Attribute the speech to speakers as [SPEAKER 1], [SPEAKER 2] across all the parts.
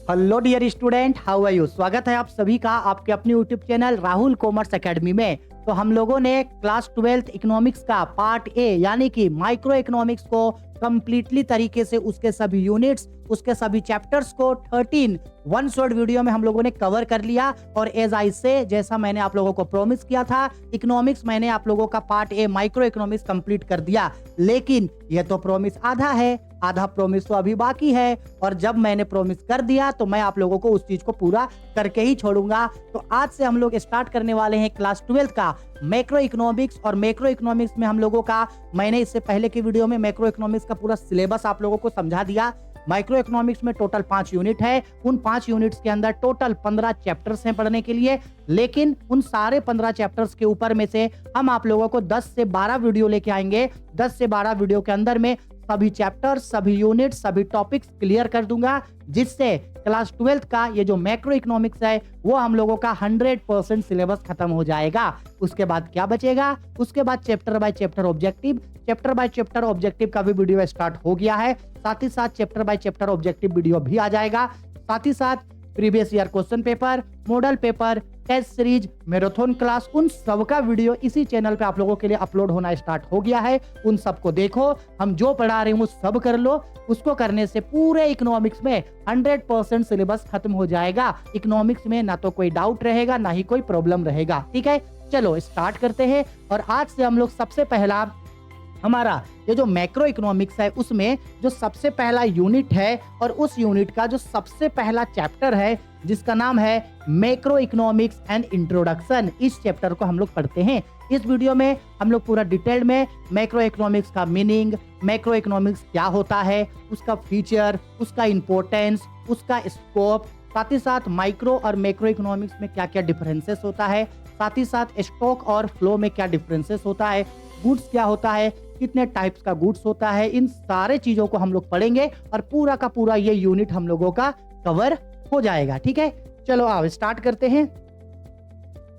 [SPEAKER 1] Hello dear student, how are you. स्वागत है आप सभी का आपके अपने YouTube channel Rahul commerce academy में। तो हम लोगों ने क्लास 12th इकोनॉमिक्स का पार्ट ए यानी कि माइक्रो इकोनॉमिक्स को कंप्लीटली तरीके से उसके सभी यूनिट्स, उसके सभी चैप्टर्स को 13 वन शॉट वीडियो में हम लोगों ने कवर कर लिया। और एज आई से, जैसा मैंने आप लोगों को प्रॉमिस किया था, इकोनॉमिक्स मैंने आप लोगों का पार्ट ए माइक्रो इकोनॉमिक्स कंप्लीट कर दिया। लेकिन यह तो प्रॉमिस आधा है, आधा प्रॉमिस तो अभी बाकी है। और जब मैंने प्रॉमिस कर दिया तो मैं आप लोगों को उस चीज को पूरा करके ही छोड़ूंगा। तो आज से हम लोग स्टार्ट करने वाले हैं क्लास 12 का मैक्रो इकोनॉमिक्स। और मैक्रो इकोनॉमिक्स में हम लोगों का, मैंने इससे पहले की वीडियो में मैक्रो इकोनॉमिक्स का पूरा सिलेबस आप लोगों को समझा दिया। माइक्रो इकोनॉमिक्स में टोटल 5 यूनिट है। उन 5 यूनिट्स के अंदर टोटल 15 चैप्टर्स हैं पढ़ने के लिए। लेकिन उन सारे 15 चैप्टर्स के ऊपर में से हम आप लोगों को 10 से 12 वीडियो लेके आएंगे। 10 से 12 वीडियो के अंदर में सभी चैप्टर, सभी यूनिट, सभी टॉपिक्स क्लियर कर दूंगा, जिससे क्लास 12th का ये जो मैक्रो इकोनॉमिक्स है वो हम लोगों का 100% सिलेबस खत्म हो जाएगा। उसके बाद क्या बचेगा? उसके बाद chapter by chapter objective, chapter by chapter objective का भी वीडियो स्टार्ट हो गया है। साथ ही साथ chapter by chapter objective video भी आ जाएगा। साथ ही साथ previous year question paper, model paper, test series, marathon class, उन सब का वीडियो इसी चैनल पे आप लोगों के लिए अपलोड होना स्टार्ट हो गया है। उन सबको देखो, हम जो पढ़ा रहे हैं वो सब कर लो। उसको करने से पूरे इकोनॉमिक्स में 100% सिलेबस खत्म हो जाएगा। इकोनॉमिक्स में ना तो कोई डाउट रहेगा, ना ही कोई प्रॉब्लम रहेगा। ठीक है, चलो स्टार्ट करते हैं। और आज से हम लोग सबसे पहला हमारा ये जो मैक्रो इकोनॉमिक्स है उसमें जो सबसे पहला यूनिट है और उस यूनिट का जो सबसे पहला चैप्टर है जिसका नाम है मैक्रो इकोनॉमिक्स एंड इंट्रोडक्शन, इस चैप्टर को हम लोग पढ़ते हैं। इस वीडियो में हम लोग पूरा डिटेल में मैक्रो इकोनॉमिक्स का मीनिंग, मैक्रो इकोनॉमिक्स क्या होता है, उसका फीचर, उसका इंपॉर्टेंस, उसका स्कोप, साथ ही साथ माइक्रो और मैक्रो इकोनॉमिक्स में क्या क्या डिफरेंसेस होता है, साथ ही साथ स्टॉक और फ्लो में क्या डिफरेंसेस होता है, गुड्स क्या होता है, कितने टाइप्स का गुड्स होता है, इन सारे चीजों को हम लोग पढ़ेंगे और पूरा का पूरा ये यूनिट हम लोगों का कवर हो जाएगा। ठीक है, चलो आओ स्टार्ट करते हैं।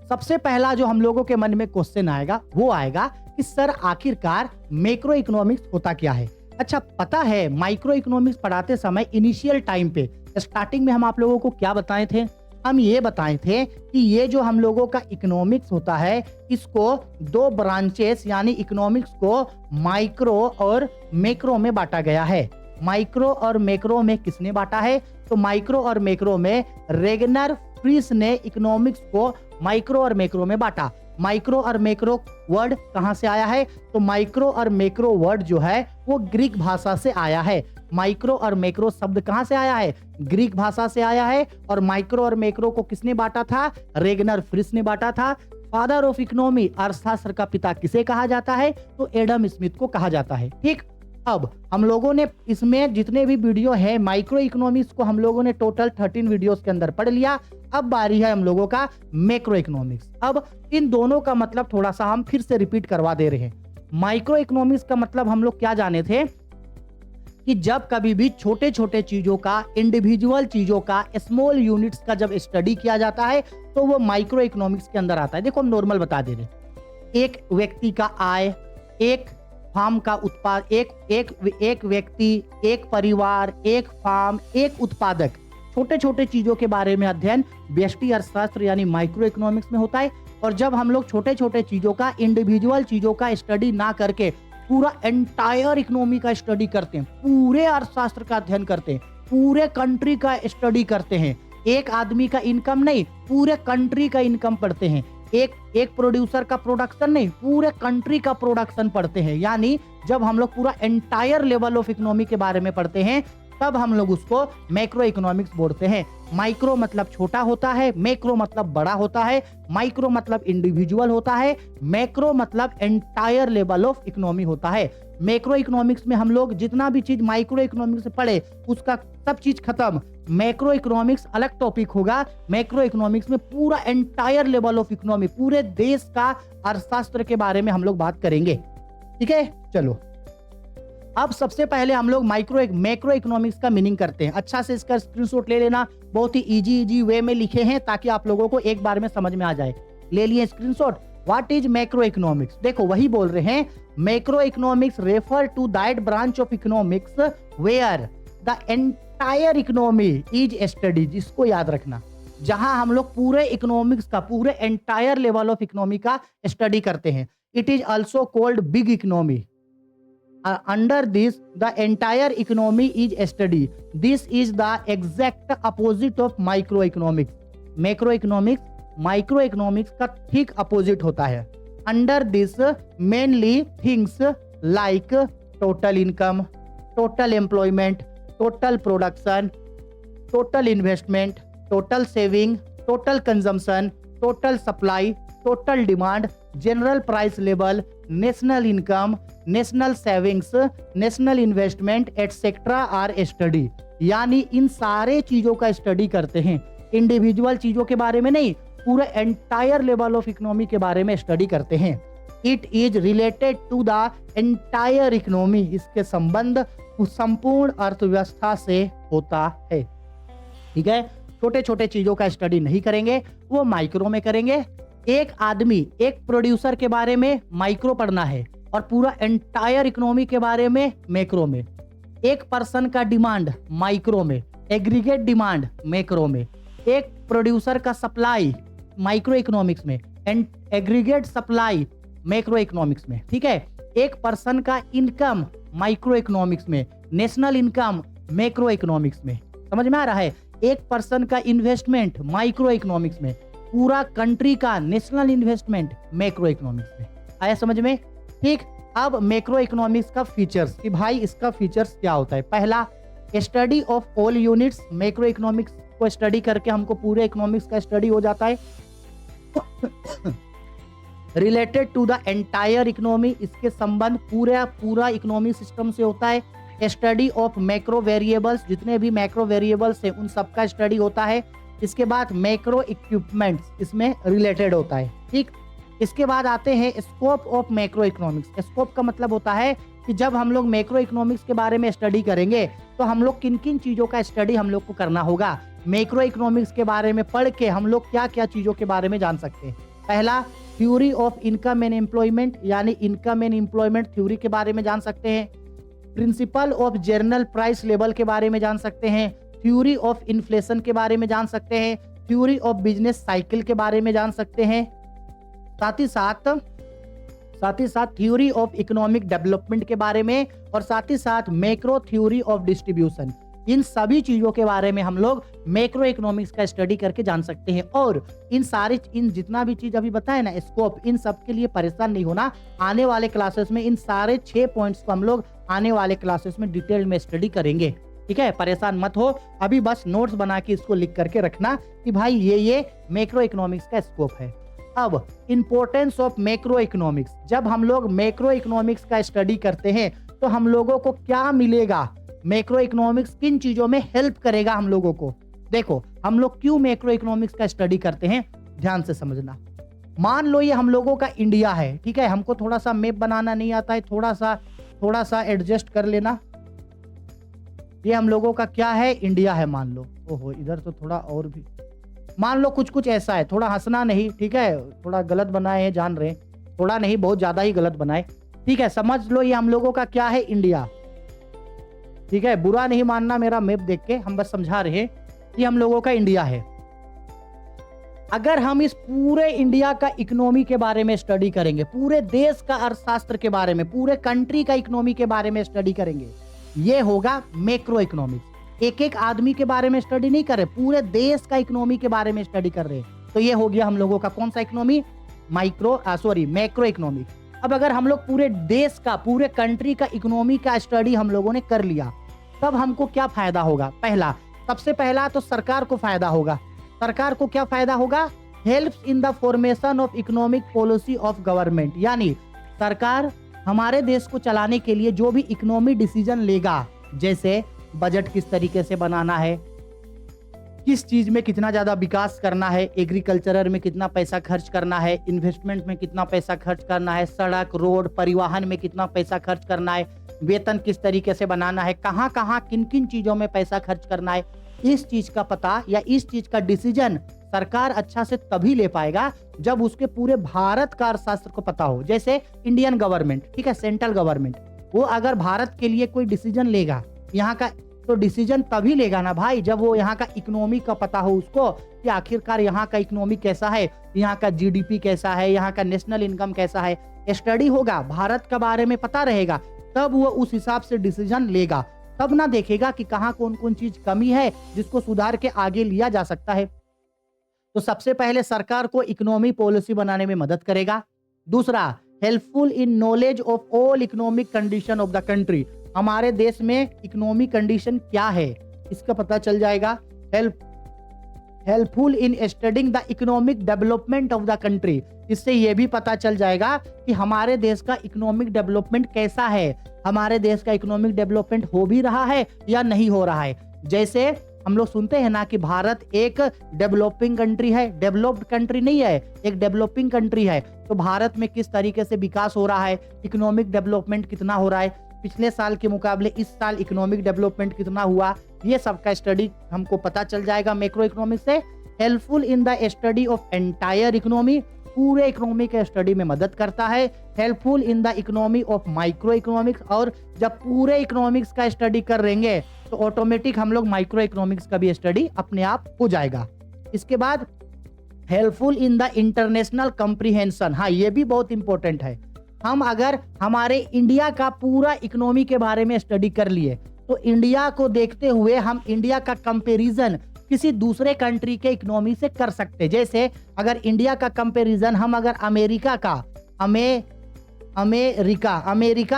[SPEAKER 1] सबसे पहला जो हम लोगों के मन में क्वेश्चन आएगा वो आएगा कि सर आखिरकार मैक्रो इकोनॉमिक्स होता क्या है। अच्छा, पता है माइक्रो इकोनॉमिक्स पढ़ाते समय इनिशियल टाइम पे स्टार्टिंग में हम आप लोगों को क्या बताए थे? हम ये बताए थे कि ये जो हम लोगों का इकोनॉमिक्स होता है इसको 2 ब्रांचेस यानी इकोनॉमिक्स को माइक्रो और मैक्रो में बांटा गया है। माइक्रो और मैक्रो में किसने बांटा है? तो माइक्रो और मैक्रो में रेगनर फ्रीस ने इकोनॉमिक्स को माइक्रो और मैक्रो में बांटा। माइक्रो और मैक्रो वर्ड कहां से आया है? तो माइक्रो और मैक्रो वर्ड जो है वो ग्रीक भाषा से आया है। माइक्रो और मैक्रो शब्द कहां से आया है? ग्रीक भाषा से आया है। और माइक्रो और मैक्रो को किसने बांटा था? रेगनर फ्रीस ने बांटा था। फादर ऑफ इकोनॉमी, अर्थशास्त्र का पिता किसे कहा जाता है? तो एडम स्मिथ को कहा जाता है। ठीक, अब हम लोगों ने इसमें जितने भी वीडियो है माइक्रो इकोनॉमिक्स को हम लोगों ने टोटल 13 वीडियोस के अंदर पढ़ लिया। अब बारी है हम लोगों का मैक्रो इकोनॉमिक्स। अब इन दोनों का मतलब थोड़ा सा हम फिर से रिपीट करवा दे रहे हैं। माइक्रो इकोनॉमिक्स का मतलब हम लोग क्या जाने थे कि जब कभी भी छोटे छोटे चीजों का, इंडिविजुअल चीजों का, स्मॉल यूनिट्स का जब स्टडी किया जाता है तो वो माइक्रो इकोनॉमिक्स के अंदर आता है। देखो, हम नॉर्मल बता दे रहे, एक व्यक्ति का आय, एक फार्म का उत्पाद, एक व्यक्ति, एक परिवार, एक फार्म, एक उत्पादक, छोटे छोटे चीजों के बारे में अध्ययन व्यष्टि अर्थशास्त्र यानी माइक्रो इकोनॉमिक्स में होता है। और जब हम लोग छोटे छोटे चीजों का, इंडिविजुअल चीजों का स्टडी ना करके पूरा एंटायर इकोनॉमी का स्टडी करते हैं, पूरे अर्थशास्त्र का अध्ययन करते हैं, पूरे कंट्री का स्टडी करते हैं, एक आदमी का इनकम नहीं, पूरे कंट्री का इनकम पढ़ते हैं, एक प्रोड्यूसर का प्रोडक्शन नहीं, पूरे कंट्री का प्रोडक्शन पढ़ते हैं। यानी जब हम लोग पूरा एंटायर लेवल ऑफ इकोनॉमी के बारे में पढ़ते हैं तब हम लोग उसको मैक्रो इकोनॉमिक्स बोलते हैं। माइक्रो मतलब छोटा होता है, मैक्रो मतलब बड़ा होता है, माइक्रो मतलब इंडिविजुअल होता है, मैक्रो मतलब एंटायर लेवल ऑफ इकोनॉमी होता है। मैक्रो इकोनॉमिक्स में हम लोग जितना भी चीज माइक्रो इकोनॉमिक्स से पढ़े उसका सब चीज खत्म। मैक्रो इकोनॉमिक्स अलग टॉपिक होगा। मैक्रो इकोनॉमिक्स में पूरा एंटायर लेवल ऑफ इकोनॉमी, पूरे देश का अर्थशास्त्र के बारे में हम लोग बात करेंगे। ठीक है, चलो अब सबसे पहले हम लोग मैक्रो इकोनॉमिक्स का मीनिंग करते हैं। अच्छा से इसका स्क्रीनशॉट ले लेना, बहुत ही इजी वे में लिखे हैं ताकि आप लोगों को एक बार में समझ में आ जाए। ले लिए screenshot. What is macro economics? देखो वही बोल रहे हैं, macro economics refer to that branch of economics where the entire economy is study, जिसको याद रखना, जहां हम लोग पूरे इकोनॉमिक्स का, पूरे एंटायर लेवल ऑफ इकोनॉमी का स्टडी करते हैं। It is also called big economy. Under this, the entire economy is study. This is the exact opposite of microeconomics. Macroeconomics, microeconomics का ठीक opposite होता है। Under this, mainly things like total income, total employment, total production, total investment, total saving, total consumption, total supply, total demand, general price level, national income, national savings, national investment etcetera are study. यानी इन सारे चीजों का study करते हैं, individual चीजों के बारे में नहीं, पूरे एंटायर लेवल ऑफ इकोनॉमी के बारे में स्टडी करते हैं। It is related to the entire economy, इसके संबंध संपूर्ण अर्थव्यवस्था से होता है। ठीक है, छोटे छोटे चीजों का स्टडी नहीं करेंगे, वो माइक्रो में करेंगे। एक आदमी, एक प्रोड्यूसर के बारे में माइक्रो पढ़ना है और पूरा एंटायर इकोनॉमी के बारे में मैक्रो में। एक पर्सन का डिमांड माइक्रो में, एग्रीगेट डिमांड मैक्रो में। एक प्रोड्यूसर का सप्लाई माइक्रो इकोनॉमिक्स में, and aggregate supply macro economics में। ठीक है, एक पर्सन का इनकम माइक्रो इकोनॉमिक्स में, नेशनल इनकम मैक्रो इकोनॉमिक्स में। समझ में आ रहा है? एक पर्सन का इन्वेस्टमेंट माइक्रो इकोनॉमिक्स में, पूरा कंट्री का नेशनल इन्वेस्टमेंट मैक्रो इकोनॉमिक्स में। आया समझ में? ठीक, अब मैक्रो इकोनॉमिक्स का फीचर्स, कि भाई इसका फीचर्स क्या होता है। पहला, study of all units. Macro economics को स्टडी करके हमको पूरे इकोनॉमिक्स का स्टडी हो जाता है। Related to the entire economy, इसके संबंध पूरा इकोनॉमी सिस्टम से होता है। स्टडी ऑफ मैक्रो वेरिएबल्स, जितने भी मैक्रो वेरिएबल्स है उन सबका स्टडी होता है। इसके बाद मैक्रो इक्विपमेंट्स इसमें रिलेटेड होता है। ठीक, इसके बाद आते हैं scope of macro economics. Scope का मतलब होता है कि जब हम लोग मैक्रो इकोनॉमिक्स के बारे में स्टडी करेंगे तो हम लोग किन किन चीज़ों का स्टडी हम लोग को करना होगा। मैक्रो इकोनॉमिक्स के बारे में पढ़ के हम लोग क्या क्या चीज़ों के बारे में जान सकते हैं। पहला, theory of income and employment, यानी इनकम एंड एम्प्लॉयमेंट थ्योरी के बारे में जान सकते हैं। Principle of general price level के बारे में जान सकते हैं। थ्योरी ऑफ इन्फ्लेशन के बारे में जान सकते हैं। थ्योरी ऑफ बिजनेस साइकिल के बारे में जान सकते हैं। साथ ही साथ थ्योरी ऑफ इकोनॉमिक डेवलपमेंट के बारे में, और साथ ही साथ मैक्रो थ्योरी ऑफ डिस्ट्रीब्यूशन। इन सभी चीजों के बारे में हम लोग मैक्रो इकोनॉमिक्स का स्टडी करके जान सकते हैं। और इन जितना भी चीज अभी बताए ना, स्कोप, इन सब के लिए परेशान नहीं होना। आने वाले क्लासेस में इन सारे 6 पॉइंट्स को हम लोग आने वाले क्लासेस में डिटेल में स्टडी करेंगे। ठीक है, परेशान मत हो, अभी बस नोट्स बना के इसको लिख करके रखना कि भाई ये मैक्रो इकोनॉमिक्स का स्कोप है। अब इंपॉर्टेंस ऑफ मैक्रो इकोनॉमिक्स, जब हम लोग मैक्रो इकोनॉमिक्स का स्टडी करते हैं तो हम लोगों को क्या मिलेगा, मैक्रो इकोनॉमिक्स किन चीजों में हेल्प करेगा हम लोगों को। देखो, हम लोग क्यों मैक्रो इकोनॉमिक्स का स्टडी करते हैं, ध्यान से समझना। मान लो ये हम लोगों का इंडिया है, ठीक है, हमको थोड़ा सा मैप बनाना नहीं आता है, थोड़ा सा एडजस्ट कर लेना। ये हम लोगों का क्या है, इंडिया है मान लो। ओहो, इधर तो थोड़ा और भी, मान लो कुछ ऐसा है, थोड़ा हंसना नहीं, ठीक है, थोड़ा गलत बनाए हैं, जान रहे हैं, थोड़ा नहीं बहुत ज्यादा ही गलत बनाए। ठीक है, समझ लो ये हम लोगों का क्या है, इंडिया। ठीक है, बुरा नहीं मानना मेरा मैप देख के, हम बस समझा रहे हैं कि हम लोगों का इंडिया है। अगर हम इस पूरे इंडिया का इकोनॉमी के बारे में स्टडी करेंगे, पूरे देश का अर्थशास्त्र के बारे में, पूरे कंट्री का इकोनॉमी के बारे में स्टडी करेंगे, ये होगा मैक्रो इकोनॉमिक्स। एक एक आदमी के बारे में स्टडी नहीं कर रहे, पूरे देश का इकोनॉमी के बारे में स्टडी कर रहे हैं, तो ये हो गया हम लोगों का कौन सा इकोनॉमी, मैक्रो इकोनॉमी। अब अगर हम लोग पूरे देश का, पूरे कंट्री का इकोनॉमी का स्टडी हम लोगों ने कर लिया, तब हमको क्या फायदा होगा। सबसे पहला तो सरकार को फायदा होगा। सरकार को क्या फायदा होगा, helps in the formation of economic policy of government, यानी सरकार हमारे देश को चलाने के लिए जो भी इकोनॉमी डिसीजन लेगा, जैसे बजट किस तरीके से बनाना है, किस चीज में कितना ज्यादा विकास करना है, एग्रीकल्चर में कितना पैसा खर्च करना है, इन्वेस्टमेंट में कितना पैसा खर्च करना है, सड़क रोड परिवहन में कितना पैसा खर्च करना है, वेतन किस तरीके से बनाना है, कहाँ कहाँ किन किन चीजों में पैसा खर्च करना है, इस चीज का पता या इस चीज का डिसीजन सरकार अच्छा से तभी ले पाएगा जब उसके पूरे भारत का अर्थशास्त्र को पता हो। जैसे इंडियन गवर्नमेंट, ठीक है, सेंट्रल गवर्नमेंट, वो अगर भारत के लिए कोई डिसीजन लेगा, यहाँ का तो डिसीजन तभी लेगा ना भाई जब वो यहाँ का इकोनॉमी का पता हो उसको कि आखिरकार यहाँ का इकोनॉमी कैसा है, यहाँ का जीडीपी कैसा है, यहाँ का नेशनल इनकम कैसा है। स्टडी होगा, भारत के बारे में पता रहेगा, तब वो उस हिसाब से डिसीजन लेगा। तब ना देखेगा कि कहाँ कौन कौन चीज कमी है जिसको सुधार के आगे लिया जा सकता है। तो सबसे पहले सरकार को इकोनॉमी पॉलिसी बनाने में मदद करेगा। दूसरा, helpful in knowledge of all economic condition of the country. हमारे देश में इकोनॉमिक कंडीशन क्या है इसका पता चल जाएगा। Helpful in studying the economic development of the country. इससे यह भी पता चल जाएगा कि हमारे देश का इकोनॉमिक डेवलपमेंट कैसा है, हमारे देश का इकोनॉमिक डेवलपमेंट हो भी रहा है या नहीं हो रहा है। जैसे हम लोग सुनते हैं ना कि भारत एक डेवलपिंग कंट्री है, डेवलप्ड कंट्री नहीं है, एक डेवलपिंग कंट्री है। तो भारत में किस तरीके से विकास हो रहा है, इकोनॉमिक डेवलपमेंट कितना हो रहा है, पिछले साल के मुकाबले इस साल इकोनॉमिक डेवलपमेंट कितना हुआ, ये सब का स्टडी हमको पता चल जाएगा मैक्रो इकोनॉमिक्स से। Helpful in the study of entire economy, पूरे इकोनॉमी के स्टडी में मदद करता है। Helpful in the economy of micro economics, और जब पूरे इकोनॉमिक्स का स्टडी कर लेंगे तो ऑटोमेटिक हम लोग माइक्रो इकोनॉमिक्स का भी स्टडी अपने आप हो जाएगा। इसके बाद helpful in the international comprehension. हाँ, ये भी बहुत इंपॉर्टेंट है। हम अगर हमारे इंडिया का पूरा इकोनॉमी के बारे में स्टडी कर लिए तो इंडिया को देखते हुए हम इंडिया का कंपैरिजन किसी दूसरे कंट्री के इकोनॉमी से कर सकते। जैसे अगर इंडिया का कंपैरिजन हम अगर अमेरिका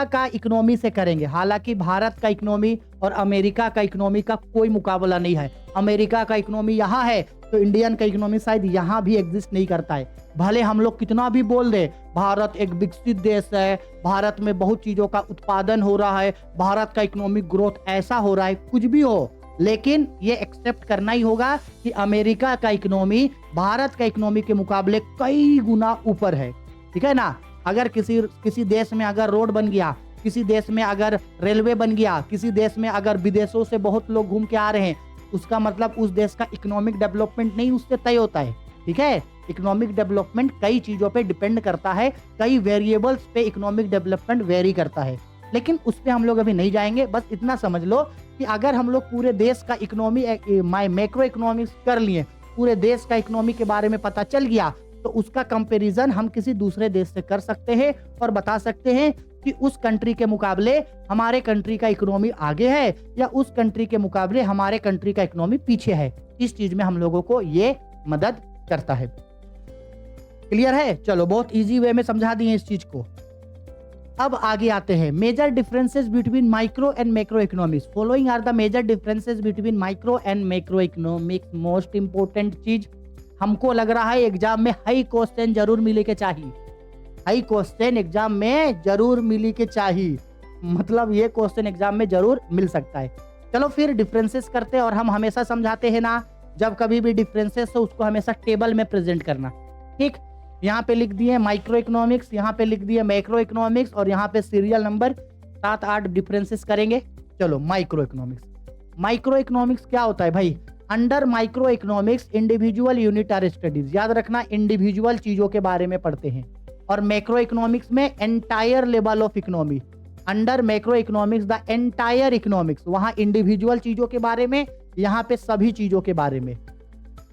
[SPEAKER 1] का इकोनॉमी से करेंगे, हालांकि भारत का इकोनॉमी और अमेरिका का इकोनॉमी का कोई मुकाबला नहीं है। अमेरिका का इकोनॉमी यहाँ है तो इंडियन का इकोनॉमी शायद यहाँ भी एग्जिस्ट नहीं करता है। भले हम लोग कितना भी बोल दे भारत एक विकसित देश है, भारत में बहुत चीजों का उत्पादन हो रहा है, भारत का इकोनॉमिक ग्रोथ ऐसा हो रहा है, कुछ भी हो, लेकिन ये एक्सेप्ट करना ही होगा कि अमेरिका का इकोनॉमी भारत का इकोनॉमी के मुकाबले कई गुना ऊपर है। ठीक है ना। अगर किसी देश में अगर रोड बन गया, किसी देश में अगर रेलवे बन गया, किसी देश में अगर विदेशों से बहुत लोग घूम के आ रहे हैं, उसका मतलब उस देश का इकोनॉमिक डेवलपमेंट नहीं उससे तय होता है। ठीक है, इकोनॉमिक डेवलपमेंट कई चीजों पे डिपेंड करता है, कई वेरिएबल्स पे इकोनॉमिक डेवलपमेंट वेरी करता है, लेकिन उस पे हम लोग अभी नहीं जाएंगे। बस इतना समझ लो कि अगर हम लोग पूरे देश का इकोनॉमी मैक्रो इकोनॉमिक्स कर लिए, पूरे देश का इकोनॉमी के बारे में पता चल गया, तो उसका कंपैरिजन हम किसी दूसरे देश से कर सकते हैं और बता सकते हैं कि उस कंट्री के मुकाबले हमारे कंट्री का इकोनॉमी आगे है या उस कंट्री के मुकाबले हमारे कंट्री का इकोनॉमी पीछे है। इस चीज में हम लोगों को ये मदद करता है। क्लियर है? चलो, बहुत इजी वे में समझा दिए इस चीज को। अब आगे आते हैं, major differences between micro and macro economics. Following are the major differences between micro and macro economics. Most important चीज, हमको लग रहा है एग्जाम में हाई क्वेश्चन जरूर मिले के चाहिए, हाई क्वेश्चन एग्जाम में जरूर मिले के चाहिए, मतलब ये क्वेश्चन एग्जाम में जरूर मिल सकता है। चलो फिर डिफरेंसेस करते हैं, और हम हमेशा समझाते हैं ना, जब कभी भी डिफरेंसेस हो उसको हमेशा टेबल में प्रेजेंट करना। ठीक, यहाँ पे लिख दिए माइक्रो इकोनॉमिक्स, यहाँ पे लिख दिए मैक्रो इकोनॉमिक्स, और यहाँ पे सीरियल नंबर 7-8 डिफरेंसेस करेंगे। चलो, माइक्रो इकोनॉमिक्स। माइक्रो इकोनॉमिक्स क्या होता है भाई? Under micro economics individual unit are studies. याद रखना, इंडिविजुअल चीजों के बारे में पढ़ते हैं। और मैक्रो इकोनॉमिक्स में entire level of economy. Under macro economics the entire economics, वहां इंडिविजुअल चीजों के बारे में, यहाँ पे सभी चीजों के बारे में।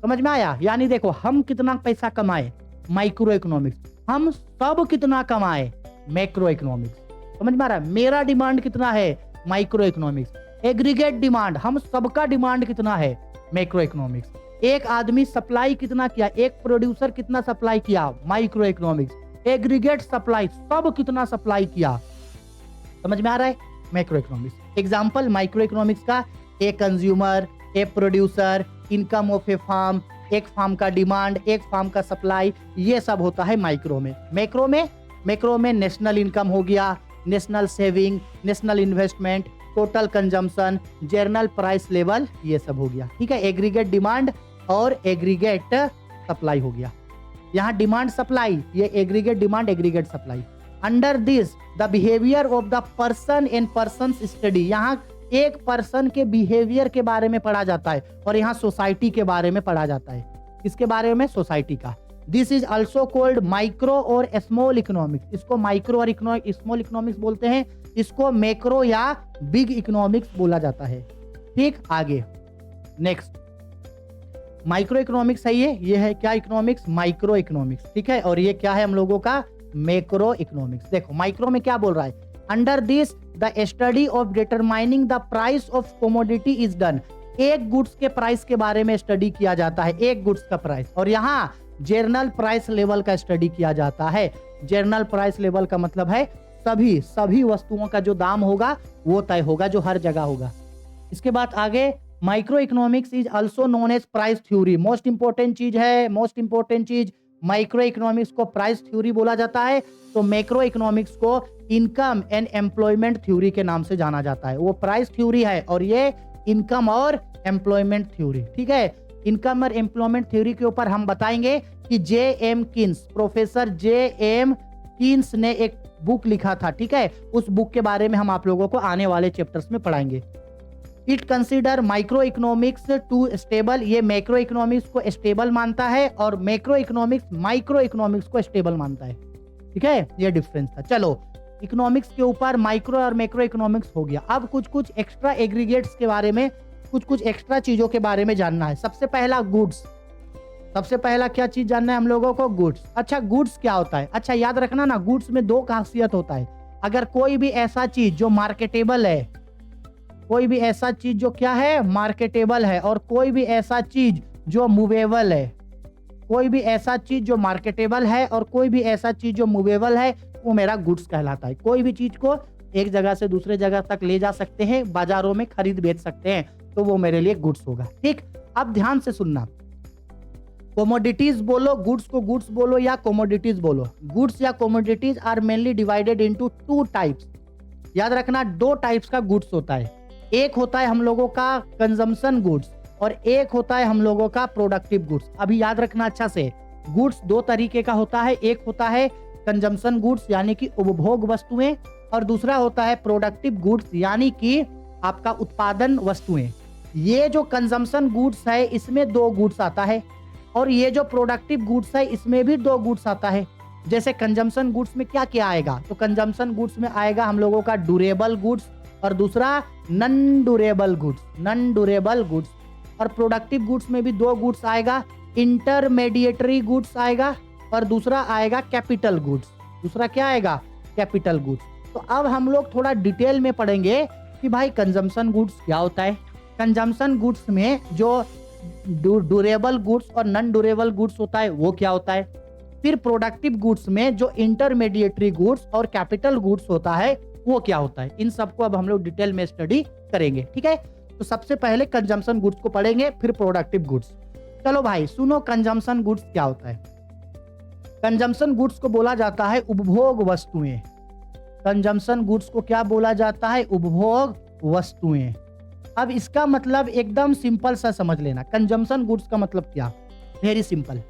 [SPEAKER 1] समझ में आया? यानी देखो, हम कितना पैसा कमाए, माइक्रो इकोनॉमिक्स, हम सब कितना कमाए, मैक्रो इकोनॉमिक्स। समझ में आ रहा है? मेरा डिमांड कितना है, माइक्रो इकोनॉमिक्स। एग्रीगेट डिमांड, हम सबका डिमांड कितना है, मैक्रो इकोनॉमिक्स। एक आदमी सप्लाई कितना किया, एक प्रोड्यूसर कितना सप्लाई किया, माइक्रो इकोनॉमिक्स। एग्रीगेट सप्लाई, सब कितना सप्लाई किया। समझ में आ रहा है? Macro economics. Example micro economics का, a consumer, a producer, income of a farm, एक फार्म का डिमांड, एक फार्म का सप्लाई, ये सब होता है माइक्रो में। मैक्रो में नेशनल इनकम हो गया, national saving, national investment, total consumption, journal price level, ये सब हो गया। ठीक है, एग्रीगेट डिमांड और एग्रीगेट सप्लाई हो गया। यहाँ डिमांड सप्लाई, ये aggregate demand, aggregate supply. Under this the behaviour of the person in person study, यहाँ एक पर्सन के बिहेवियर के बारे में पढ़ा जाता है, और यहाँ सोसाइटी के बारे में पढ़ा जाता है। किसके बारे में? सोसाइटी का। This is also called micro और स्मॉल इकोनॉमिक्स। इसको माइक्रो और स्मॉल इकोनॉमिक्स बोलते हैं, इसको मैक्रो या बिग इकोनॉमिक्स बोला जाता है। ठीक, आगे नेक्स्ट माइक्रो इकोनॉमिक्स है ये है क्या इकोनॉमिक्स, माइक्रो इकोनॉमिक्स, ठीक है। और ये क्या है हम लोगों का, मैक्रो इकोनॉमिक्स। देखो माइक्रो में क्या बोल रहा है, under this the study of determining the price of commodity is done. एक गुड्स के प्राइस के बारे में स्टडी किया जाता है, एक गुड्स का प्राइस। और यहाँ जर्नल प्राइस लेवल का स्टडी किया जाता है। जर्नल प्राइस लेवल का मतलब है सभी वस्तुओं का जो दाम होगा वो तय होगा, जो हर जगह होगा। इसके बाद आगे micro economics is also known as price theory. Most important चीज है, मोस्ट इंपोर्टेंट चीज, माइक्रो इकोनॉमिक्स को प्राइस थ्योरी बोला जाता है, तो मैक्रो इकोनॉमिक्स को इनकम एंड एम्प्लॉयमेंट थ्योरी के नाम से जाना जाता है। वो प्राइस थ्योरी है और ये इनकम और एम्प्लॉयमेंट थ्योरी, ठीक है। इनकम और एम्प्लॉयमेंट थ्योरी के ऊपर हम बताएंगे कि J.M.. Keynes, professor J.M.. Keynes ने एक बुक लिखा था, ठीक है। उस बुक के बारे में हम आप लोगों को आने वाले चैप्टर्स में पढ़ाएंगे। It consider micro economics to stable, ये मैक्रो इकोनॉमिक्स को स्टेबल मानता है और मैक्रो इकोनॉमिक्स माइक्रो इकोनॉमिक्स को स्टेबल मानता है, ठीक है। ये डिफरेंस था। चलो इकोनॉमिक्स के ऊपर माइक्रो और मैक्रो इकोनॉमिक्स हो गया। अब कुछ एक्स्ट्रा एग्रीगेट्स के बारे में, कुछ एक्स्ट्रा चीजों के बारे में जानना है। सबसे पहला गुड्स, सबसे पहला क्या चीज जानना है हम लोगों को, गुड्स। अच्छा गुड्स क्या होता है, अच्छा याद रखना ना, गुड्स में दो खासियत होता है। अगर कोई भी ऐसा चीज जो मार्केटेबल है, कोई भी ऐसा चीज जो क्या है मार्केटेबल है, और कोई भी ऐसा चीज जो मूवेबल है, कोई भी ऐसा चीज जो मार्केटेबल है और कोई भी ऐसा चीज जो मूवेबल है, वो मेरा गुड्स कहलाता है। कोई भी चीज को एक जगह से दूसरे जगह तक ले जा सकते हैं, बाजारों में खरीद बेच सकते हैं, तो वो मेरे लिए गुड्स होगा, ठीक। अब ध्यान से सुनना, कोमोडिटीज बोलो, गुड्स को गुड्स बोलो या कोमोडिटीज बोलो, गुड्स या commodities are mainly divided into two types. याद रखना दो टाइप्स का गुड्स होता है, एक होता है हम लोगों का कंजम्पशन गुड्स और एक होता है हम लोगों का प्रोडक्टिव गुड्स। अभी याद रखना अच्छा से, गुड्स दो तरीके का होता है, एक होता है कंजम्पशन गुड्स यानी कि उपभोग वस्तुएं, और दूसरा होता है प्रोडक्टिव गुड्स यानी कि आपका उत्पादन वस्तुएं। ये जो कंजम्पशन गुड्स है इसमें दो गुड्स आता है, और ये जो प्रोडक्टिव गुड्स है इसमें भी दो गुड्स आता है। जैसे कंजम्पशन गुड्स में क्या क्या आएगा, तो कंजम्पशन गुड्स में आएगा हम लोगों का ड्यूरेबल गुड्स और दूसरा non durable goods, non durable goods. और प्रोडक्टिव गुड्स में भी दो गुड्स आएगा, इंटरमीडिएटरी गुड्स आएगा और दूसरा आएगा कैपिटल गुड्स। दूसरा क्या आएगा, कैपिटल गुड्स। तो अब हम लोग थोड़ा डिटेल में पढ़ेंगे कि भाई कंजम्पशन गुड्स क्या होता है। कंजम्पशन गुड्स में जो ड्यूरेबल गुड्स और नॉन ड्यूरेबल गुड्स होता है वो क्या होता है। फिर प्रोडक्टिव गुड्स में जो इंटरमीडिएटरी गुड्स और कैपिटल गुड्स होता है वो क्या होता है। इन सबको अब हम लोग डिटेल में स्टडी करेंगे, ठीक है। तो सबसे पहले कंजम्पशन गुड्स को पढ़ेंगे, फिर प्रोडक्टिव गुड्स। चलो भाई सुनो, कंजम्पशन गुड्स क्या होता है। कंजम्पशन गुड्स को बोला जाता है उपभोग वस्तुएं। कंजम्पशन गुड्स को क्या बोला जाता है, उपभोग वस्तुएं। अब इसका मतलब एकदम सिंपल सा समझ लेना, कंजम्पशन गुड्स का मतलब क्या, वेरी सिंपल।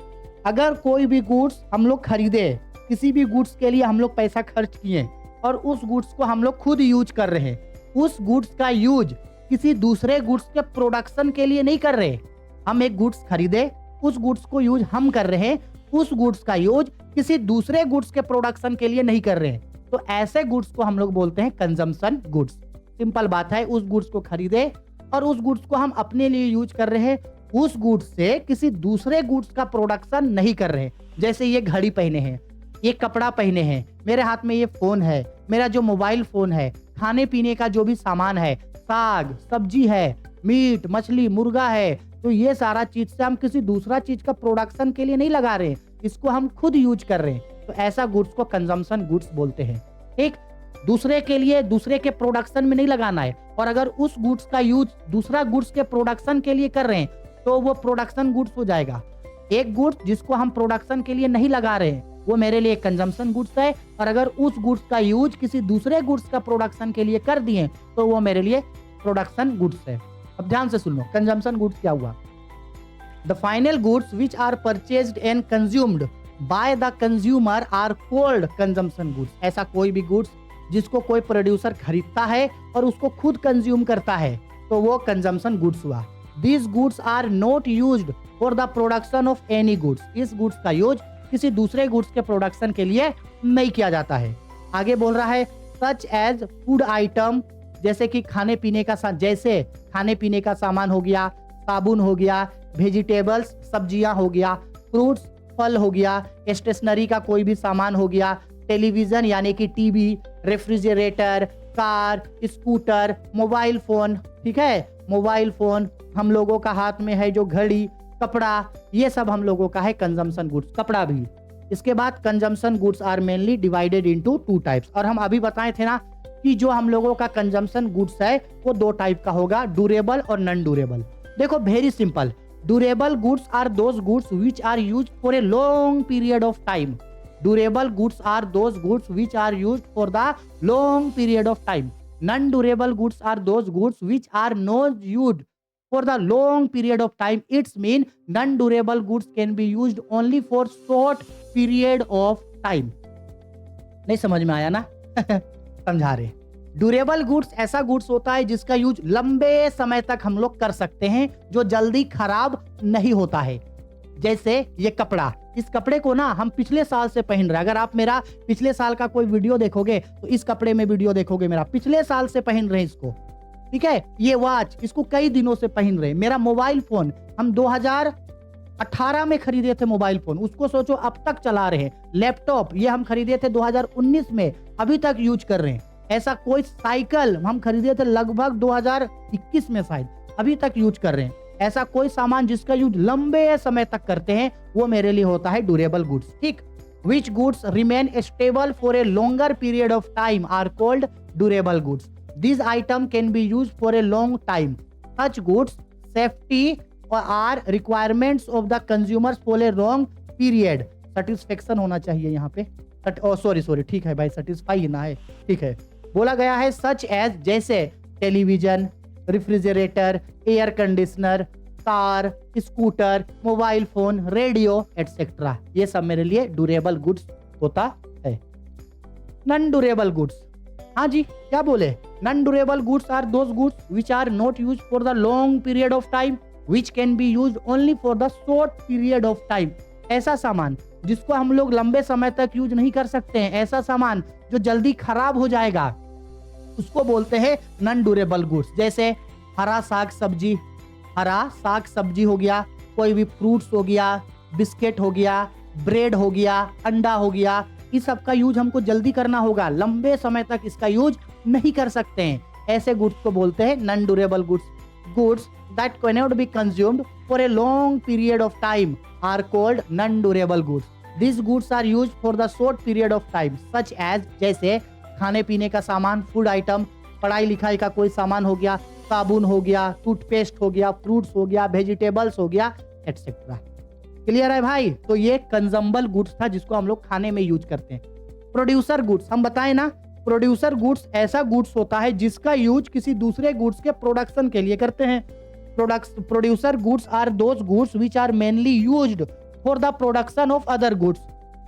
[SPEAKER 1] अगर कोई भी गुड्स हम लोग खरीदे, किसी भी गुड्स के लिए हम लोग पैसा खर्च किए और उस गुड्स को हम लोग खुद यूज कर रहे हैं, उस गुड्स का यूज किसी दूसरे गुड्स के प्रोडक्शन के लिए नहीं कर रहे। हम एक गुड्स खरीदे, उस गुड्स को यूज हम कर रहे हैं, उस गुड्स का यूज किसी दूसरे गुड्स के प्रोडक्शन के लिए नहीं कर रहे हैं, तो ऐसे गुड्स को हम लोग बोलते हैं कंजम्पशन गुड्स। सिंपल बात है, उस गुड्स को खरीदे और उस गुड्स को हम अपने लिए यूज कर रहे हैं, उस गुड्स से किसी दूसरे गुड्स का प्रोडक्शन नहीं कर रहे। जैसे ये घड़ी पहने हैं, ये कपड़ा पहने हैं, मेरे हाथ में ये फोन है, मेरा जो मोबाइल फोन है, खाने पीने का जो भी सामान है, साग सब्जी है, मीट मछली मुर्गा है, तो ये सारा चीज से हम किसी दूसरा चीज का प्रोडक्शन के लिए नहीं लगा रहे, इसको हम खुद यूज कर रहे हैं, तो ऐसा गुड्स को कंजम्पशन गुड्स बोलते हैं। ठीक, दूसरे के लिए दूसरे के प्रोडक्शन में नहीं लगाना है, और अगर उस गुड्स का यूज दूसरा गुड्स के प्रोडक्शन के लिए कर रहे हैं तो वो प्रोडक्शन गुड्स हो जाएगा। एक गुड्स जिसको हम प्रोडक्शन के लिए नहीं लगा रहे हैं वो मेरे लिए कंजम्पशन गुड्स है, और अगर उस गुड्स का यूज किसी दूसरे गुड्स का प्रोडक्शन के लिए कर दिए तो वो मेरे लिए प्रोडक्शन गुड्स है। अब ध्यान से सुनो, कंजम्पशन गुड्स क्या हुआ। The final goods which are purchased and consumed by the consumer are called consumption goods. ऐसा कोई भी गुड्स जिसको कोई प्रोड्यूसर खरीदता है और उसको खुद कंज्यूम करता है तो वो कंजम्पशन गुड्स हुआ। These goods are not used for the production of any goods। इस गुड्स का यूज किसी दूसरे गुड्स के प्रोडक्शन के लिए नहीं किया जाता है। आगे बोल रहा है सच एज फूड आइटम, जैसे कि खाने पीने का जैसे खाने पीने का सामान हो गया, साबुन हो गया, वेजिटेबल्स सब्जियां हो गया, फ्रूट्स फल हो गया, स्टेशनरी का कोई भी सामान हो गया, टेलीविजन यानी कि TV, refrigerator, car, scooter, mobile phone, ठीक है, मोबाइल फोन, हम लोगों का हाथ में है जो घड़ी, कपड़ा, ये सब हम लोगों का है कंजम्पशन गुड्स, कपड़ा भी। इसके बाद consumption goods are mainly divided into 2 types, और हम अभी बताए थे ना कि जो हम लोगों का कंजम्पशन गुड्स है वो 2 टाइप का होगा, ड्यूरेबल और नॉन ड्यूरेबल। देखो very simple, durable goods are those goods which are used for a long period of time. Durable goods are those goods which are used for the long period of time. Non-durable goods are those goods which are not used for the long period of time. It's mean non-durable goods can be used only for short period of time. नहीं समझ में आया ना? समझा रहे। Durable goods ऐसा goods होता है जिसका यूज लंबे समय तक हम लोग कर सकते हैं, जो जल्दी खराब नहीं होता है। जैसे ये कपड़ा, इस कपड़े को ना हम पिछले साल से पहन रहे हैं। अगर आप मेरा पिछले साल का कोई वीडियो देखोगे तो इस कपड़े में वीडियो देखोगे मेरा, पिछले साल से पहन रहे हैं इसको, ठीक है। ये वॉच, इसको कई दिनों से पहन रहे हैं। मेरा मोबाइल फोन हम 2018 में खरीदे थे मोबाइल फोन, उसको सोचो अब तक चला रहे हैं। लैपटॉप ये हम खरीदे थे 2019 में, अभी तक यूज कर रहे हैं। ऐसा कोई साइकिल हम खरीदे थे लगभग 2021 में शायद, अभी तक यूज कर रहे हैं। ऐसा कोई सामान जिसका यूज लंबे समय तक करते हैं वो मेरे लिए होता है ड्यूरेबल गुड्स, ठीक। Which goods remain stable for a longer period of time are called durable goods. These items can be used for a long time. Such goods safety are requirements of the consumers for a long period. Satisfaction होना चाहिए यहाँ पे, sorry ठीक है भाई, satisfy ना है, ठीक है। बोला गया है such as जैसे television, refrigerator, air conditioner, car, scooter, mobile phone, radio etcetera, ये सब मेरे लिए ड्यूरेबल गुड्स होता है। नॉन ड्यूरेबल गुड्स, हाँ जी क्या बोले, non durable goods are those goods which are not used for the long period of time, which can be used only for the short period of time. ऐसा सामान जिसको हम लोग लंबे समय तक यूज नहीं कर सकते हैं, ऐसा सामान जो जल्दी खराब हो जाएगा, उसको बोलते हैं नॉन ड्यूरेबल गुड्स। जैसे हरा साग सब्जी हो गया, कोई भी फ्रूट्स हो गया, बिस्किट हो गया, ब्रेड हो गया, अंडा हो गया, इस सब का यूज हमको जल्दी करना होगा, लंबे समय तक इसका यूज नहीं कर सकते हैं। ऐसे गुड्स को बोलते हैं non durable goods. Goods that can not be consumed for a long period of time are called non durable goods. This goods are used for the short period of time such as, जैसे खाने पीने का सामान, food item, पढ़ाई लिखाई का कोई सामान हो गया, साबुन हो गया, टूथपेस्ट हो गया, फ्रूट्स हो गया, वेजिटेबल्स हो गया एटसेट्रा। क्लियर है भाई? तो ये कंज्यूमेबल गुड्स था जिसको हम लोग खाने में यूज करते हैं। प्रोड्यूसर गुड्स, हम बताएं ना, प्रोड्यूसर गुड्स ऐसा गुड्स होता है जिसका यूज किसी दूसरे गुड्स के प्रोडक्शन के लिए करते हैं। Producer goods are those goods which are mainly used for the production of other goods.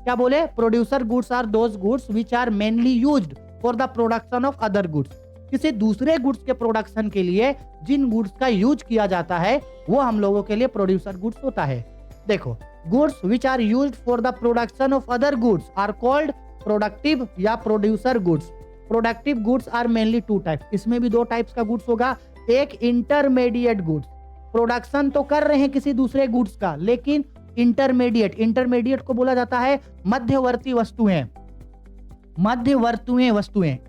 [SPEAKER 1] क्या बोले? Producer goods are those goods which are mainly used for the production of other goods. किसी दूसरे goods के production के लिए जिन goods का use किया जाता है वो हम लोगों के लिए प्रोड्यूसर गुड्स होता है। देखो, goods which are used for the production of other goods are called productive या producer goods. Productive goods are mainly 2 types, इसमें भी 2 टाइप्स का गुड्स होगा। एक इंटरमीडिएट गुड्स, प्रोडक्शन तो कर रहे हैं किसी दूसरे गुड्स का, लेकिन इंटरमीडिएट को बोला जाता है मध्यवर्ती वस्तुएं।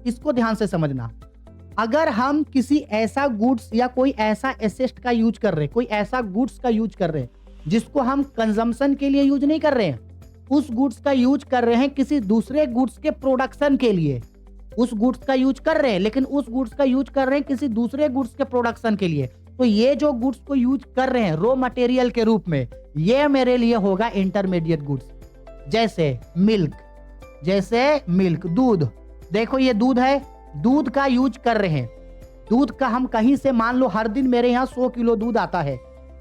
[SPEAKER 1] इसको ध्यान से समझना। अगर हम किसी ऐसा गुड्स या कोई ऐसा एसेट का यूज कर रहे हैं, कोई ऐसा गुड्स का यूज कर रहे हैं जिसको हम कंजम्पशन के लिए यूज नहीं कर रहे हैं, उस गुड्स का यूज कर रहे हैं किसी दूसरे गुड्स के प्रोडक्शन के लिए, उस गुड्स का यूज कर रहे हैं लेकिन उस गुड्स का यूज कर रहे हैं किसी दूसरे गुड्स के प्रोडक्शन के लिए, तो ये जो गुड्स को यूज कर रहे हैं रॉ मटेरियल के रूप में, ये मेरे लिए होगा इंटरमीडिएट गुड्स। जैसे मिल्क, दूध। देखो ये दूध है, दूध का यूज कर रहे हैं। दूध का हम कहीं से, मान लो हर दिन मेरे यहाँ 100 किलो दूध आता है।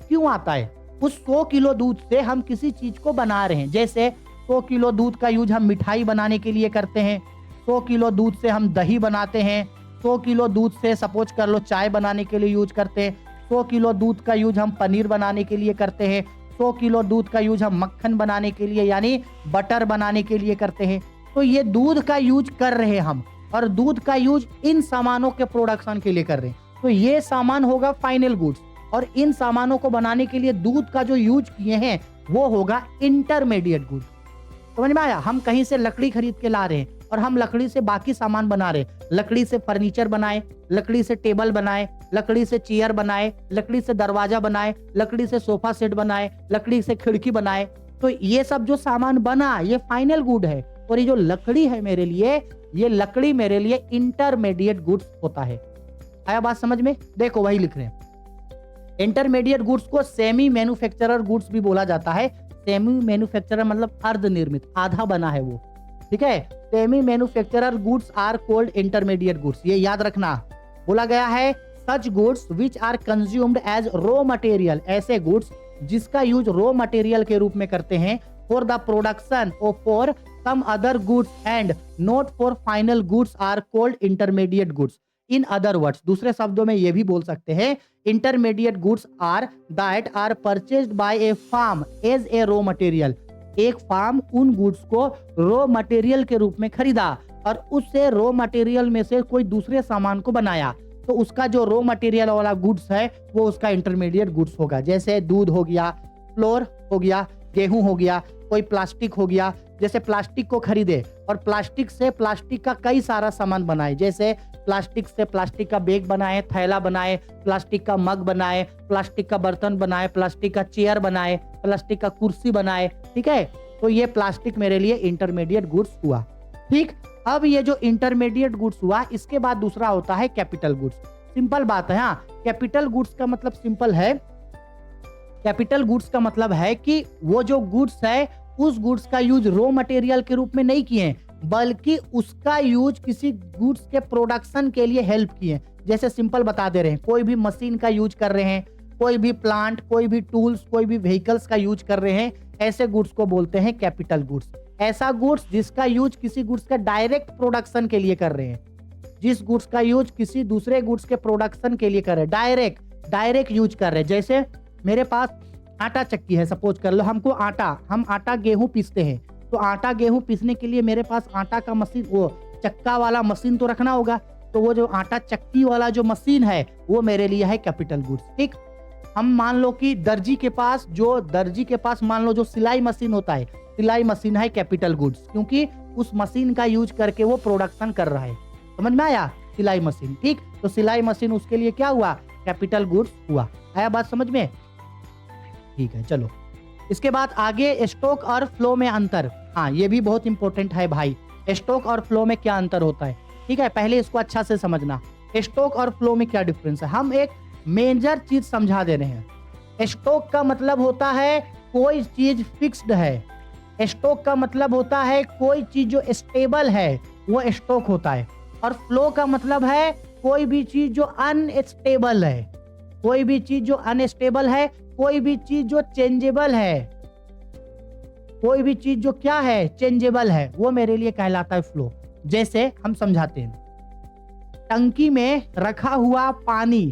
[SPEAKER 1] क्यों आता है? उस 100 किलो दूध से हम किसी चीज को बना रहे हैं। जैसे 100 किलो दूध का यूज हम मिठाई बनाने के लिए करते हैं, 100 किलो दूध से हम दही बनाते हैं, 100 किलो दूध से सपोज कर लो चाय बनाने के लिए यूज करते हैं, 100 किलो दूध का यूज हम पनीर बनाने के लिए करते हैं, 100 किलो दूध का यूज हम मक्खन बनाने के लिए यानी बटर बनाने के लिए करते हैं। तो ये दूध का यूज कर रहे हैं हम, और दूध का यूज इन सामानों के प्रोडक्शन के लिए कर रहे हैं। तो ये सामान होगा फाइनल गुड्स, और इन सामानों को बनाने के लिए दूध का जो यूज किए हैं वो होगा इंटरमीडिएट गुड्स। समझ में आया? हम कहीं से लकड़ी खरीद के ला रहे हैं और हम लकड़ी से बाकी सामान बना रहे हैं। लकड़ी से फर्नीचर बनाए, लकड़ी से टेबल बनाए, लकड़ी से चेयर बनाए, लकड़ी से दरवाजा बनाए, लकड़ी से सोफा सेट बनाए, लकड़ी से खिड़की बनाए। तो ये सब जो सामान बना ये फाइनल गुड है, और ये जो लकड़ी है मेरे लिए, ये लकड़ी मेरे लिए इंटरमीडिएट गुड्स होता है। आया बात समझ में? देखो वही लिख रहे हैं। इंटरमीडिएट गुड्स को सेमी मैन्युफैक्चरर गुड्स भी बोला जाता है। सेमी मैन्युफैक्चरर मतलब अर्धनिर्मित, आधा बना है वो, ठीक है। Semi manufacturer goods are called intermediate goods, ये याद रखना। बोला गया है such goods which are consumed as raw material, ऐसे गुड्स जिसका यूज रॉ मटेरियल के रूप में करते हैं फॉर द प्रोडक्शन और for some other goods and not for final goods are called intermediate goods. In other words, दूसरे शब्दों में ये भी बोल सकते हैं, intermediate goods are that are purchased bye a farm as a raw material. एक फार्म उन गुड्स को रॉ मटेरियल के रूप में खरीदा और उससे रॉ मटेरियल में से कोई दूसरे सामान को बनाया, तो उसका जो रॉ मटेरियल वाला गुड्स है वो उसका इंटरमीडिएट गुड्स होगा। जैसे दूध हो गया, फ्लोर हो गया, गेहूं हो गया, कोई प्लास्टिक हो गया। जैसे प्लास्टिक को खरीदे और प्लास्टिक से प्लास्टिक का कई सारा सामान बनाए, जैसे प्लास्टिक से प्लास्टिक का बैग बनाए, थैला बनाए, प्लास्टिक का मग बनाए, प्लास्टिक का बर्तन बनाए, प्लास्टिक का चेयर बनाए, प्लास्टिक का कुर्सी बनाए, ठीक है। तो ये प्लास्टिक मेरे लिए इंटरमीडिएट गुड्स हुआ, ठीक। अब ये जो इंटरमीडिएट गुड्स हुआ, इसके बाद दूसरा होता है कैपिटल गुड्स। सिंपल बात है, हाँ। कैपिटल गुड्स का मतलब सिंपल है, कैपिटल गुड्स का मतलब है कि वो जो गुड्स है उस गुड्स का यूज रॉ मटेरियल के रूप में नहीं किए, बल्कि उसका यूज किसी गुड्स के प्रोडक्शन के लिए हेल्प किए। जैसे सिंपल बता दे रहे हैं, कोई भी मशीन का यूज कर रहे हैं, कोई भी प्लांट, कोई भी टूल्स, कोई भी व्हीकल्स का यूज कर रहे हैं, ऐसे गुड्स को बोलते हैं कैपिटल गुड्स। ऐसा गुड्स जिसका यूज किसी गुड्स का डायरेक्ट प्रोडक्शन के लिए कर रहे हैं, जिस गुड्स का यूज किसी दूसरे गुड्स के प्रोडक्शन के लिए कर रहे हैं, डायरेक्ट यूज कर रहे हैं। जैसे मेरे पास आटा चक्की है, सपोज कर लो, हम आटा गेहूं पीसते हैं, तो आटा गेहूं पीसने के लिए मेरे पास आटा का मशीन, वो चक्का वाला मशीन तो रखना होगा। तो वो जो आटा चक्की वाला जो मशीन है वो मेरे लिए है कैपिटल गुड्स, ठीक। हम मान लो कि दर्जी के पास मान लो जो सिलाई मशीन होता है, सिलाई मशीन है कैपिटल गुड्स, क्योंकि उस मशीन का यूज करके वो प्रोडक्शन कर रहा है। समझ में आया? सिलाई मशीन, ठीक। तो सिलाई मशीन उसके लिए क्या हुआ? कैपिटल गुड्स हुआ। आया बात समझ में? ठीक है, चलो इसके बाद आगे स्टॉक और फ्लो में अंतर। हाँ, ये भी बहुत इंपॉर्टेंट है भाई, स्टॉक और फ्लो में क्या अंतर होता है, ठीक है। पहले इसको अच्छा से समझना, स्टॉक और फ्लो में क्या डिफरेंस है। हम एक मेजर चीज समझा दे रहे हैं। स्टॉक का मतलब होता है कोई चीज फिक्स्ड है, स्टॉक का मतलब होता है कोई चीज जो स्टेबल है वो स्टॉक होता है। और फ्लो का मतलब है कोई भी चीज जो अनस्टेबल है, कोई भी चीज जो अनस्टेबल है, कोई भी चीज जो चेंजेबल है, कोई भी चीज जो क्या है, चेंजेबल है, वो मेरे लिए कहलाता है फ्लो। जैसे हम समझाते हैं, टंकी में रखा हुआ पानी,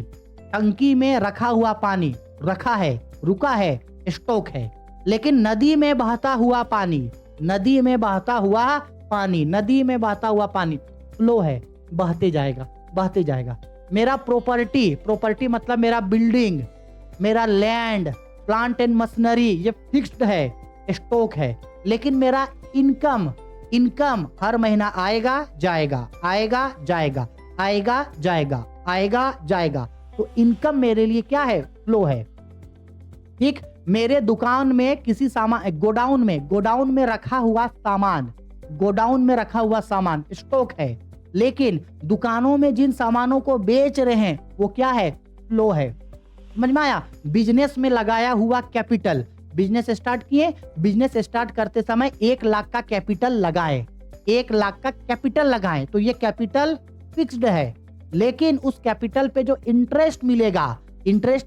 [SPEAKER 1] टंकी में रखा हुआ पानी रखा है, रुका है, स्टॉक है। लेकिन नदी में बहता हुआ पानी, नदी में बहता हुआ पानी, नदी में बहता हुआ पानी फ्लो है, बहते जाएगा, बहते जाएगा। मेरा प्रॉपर्टी मतलब मेरा बिल्डिंग, मेरा लैंड, प्लांट एंड मशीनरी, ये फिक्स्ड है, स्टॉक है। लेकिन मेरा इनकम हर महीना आएगा जाएगा, आएगा जाएगा, आएगा जाएगा, आएगा जाएगा। तो इनकम मेरे लिए क्या है? फ्लो है, ठीक। मेरे दुकान में किसी सामान, गोडाउन में रखा हुआ सामान, गोडाउन में रखा हुआ सामान स्टॉक है। लेकिन दुकानों में जिन सामानों को बेच रहे हैं वो क्या है? फ्लो है। समझ में आया? बिजनेस में लगाया हुआ कैपिटल, बिजनेस स्टार्ट किए, बिजनेस स्टार्ट करते समय 1 लाख का कैपिटल लगाए, 1 लाख का कैपिटल लगाए, तो ये कैपिटल फिक्स्ड है। लेकिन उस कैपिटल पे जो इंटरेस्ट मिलेगा, इंटरेस्ट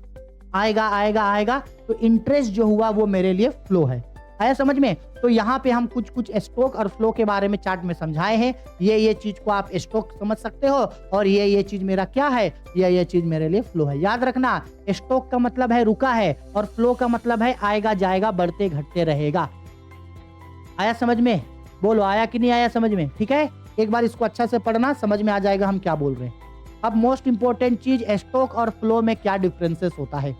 [SPEAKER 1] आएगा, तो इंटरेस्ट जो हुआ वो मेरे लिए फ्लो है। आया समझ में? तो यहाँ पे हम कुछ स्टॉक और फ्लो के बारे में चार्ट में समझाए हैं। ये चीज को आप स्टॉक समझ सकते हो, और ये चीज मेरा क्या है, ये चीज मेरे लिए फ्लो है। याद रखना, स्टॉक का मतलब है रुका है, और फ्लो का मतलब है आएगा जाएगा, बढ़ते घटते रहेगा। आया समझ में? बोलो, आया कि नहीं आया समझ में? ठीक है, एक बार इसको अच्छा से पढ़ना, समझ में आ जाएगा हम क्या बोल रहे हैं। अब मोस्ट इंपॉर्टेंट चीज, स्टॉक और फ्लो में क्या डिफरेंसेस होता है।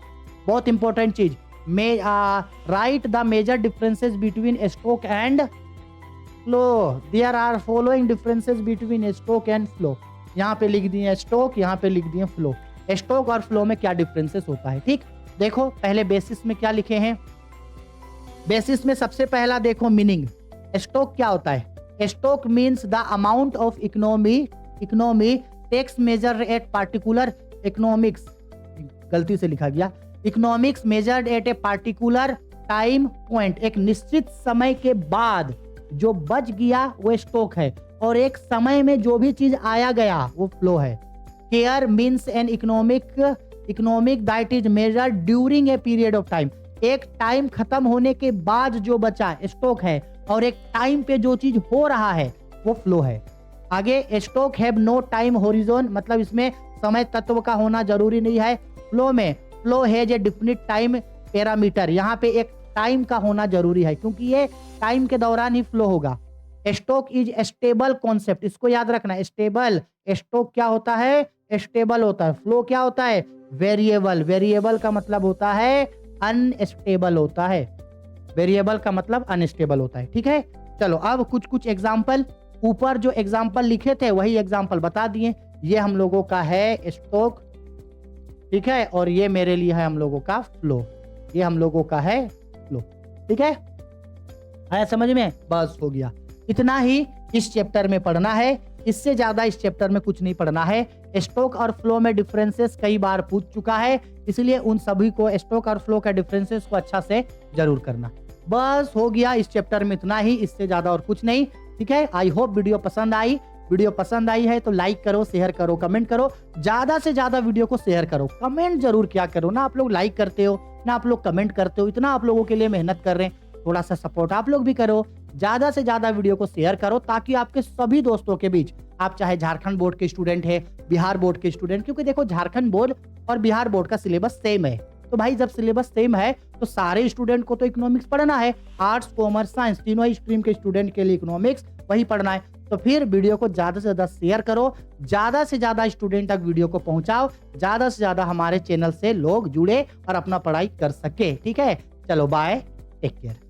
[SPEAKER 1] बहुत इंपॉर्टेंट चीज, write the major differences between stock and flow. There are following differences between stock and flow. यहाँ पे लिख दिए स्टॉक, यहाँ पे लिख दिए फ्लो। स्टॉक और फ्लो में क्या डिफरेंसेस होता है, ठीक। देखो पहले बेसिस में क्या लिखे हैं। बेसिस में सबसे पहला देखो मीनिंग, स्टॉक क्या होता है। Stock means the amount of economy takes measure at particular economics, गलती से लिखा गया, economics measured at a particular time point. एक निश्चित समय के बाद जो बच गया वो स्टॉक है, और एक समय में जो भी चीज आया गया वो फ्लो है। Care means an economic that is measured during a period of time. एक टाइम खत्म होने के बाद जो बचा स्टॉक है, और एक टाइम पे जो चीज हो रहा है वो फ्लो है। आगे stock have no time horizon, मतलब इसमें समय तत्व का होना जरूरी नहीं है। Flow has a definite time parameter, यहाँ पे एक टाइम का होना जरूरी है, क्योंकि ये टाइम के दौरान ही फ्लो होगा। स्टॉक इज स्टेबल कॉन्सेप्ट, इसको याद रखना, स्टेबल। स्टॉक क्या होता है, स्टेबल होता है। फ्लो क्या होता है, वेरिएबल। वेरिएबल का मतलब होता है अनस्टेबल होता है। वेरिएबल का मतलब अनस्टेबल होता है, ठीक है। चलो अब कुछ एग्जाम्पल, ऊपर जो एग्जाम्पल लिखे थे वही एग्जाम्पल बता दिए। ये हम लोगों का है स्टॉक, ठीक है, और ये मेरे लिए है हम लोगों का फ्लो। ये हम लोगों का है फ्लो, ठीक है। आया समझ में, बस हो गया। इतना ही इस चैप्टर में पढ़ना है, इससे ज्यादा इस चैप्टर में कुछ नहीं पढ़ना है। स्टॉक और फ्लो में डिफरेंसेस कई बार पूछ चुका है, इसलिए उन सभी को स्टॉक और फ्लो का डिफरेंसेस को अच्छा से जरूर करना। बस हो गया, इस चैप्टर में इतना ही, इससे ज्यादा और कुछ नहीं, ठीक है। आई होप वीडियो पसंद आई। वीडियो पसंद आई है तो लाइक करो, शेयर करो, कमेंट करो, ज्यादा से ज्यादा वीडियो को शेयर करो। कमेंट जरूर क्या करो ना, आप लोग लाइक करते हो ना, आप लोग कमेंट करते हो, इतना आप लोगों के लिए मेहनत कर रहे हैं, थोड़ा सा सपोर्ट आप लोग भी करो। ज्यादा से ज्यादा वीडियो को शेयर करो, ताकि आपके सभी दोस्तों के बीच, आप चाहे झारखंड बोर्ड के स्टूडेंट है, बिहार बोर्ड के स्टूडेंट, क्योंकि देखो झारखंड बोर्ड और बिहार बोर्ड का सिलेबस सेम है, तो भाई जब सिलेबस सेम है तो सारे स्टूडेंट को तो इकोनॉमिक्स पढ़ना है। आर्ट्स, कॉमर्स, साइंस तीनों ही स्ट्रीम के स्टूडेंट के लिए इकोनॉमिक्स वही पढ़ना है। तो फिर वीडियो को ज्यादा से ज्यादा शेयर करो, ज्यादा से ज्यादा स्टूडेंट तक वीडियो को पहुंचाओ, ज्यादा से ज्यादा हमारे चैनल से लोग जुड़े और अपना पढ़ाई कर सके, ठीक है। चलो बाय, टेक केयर।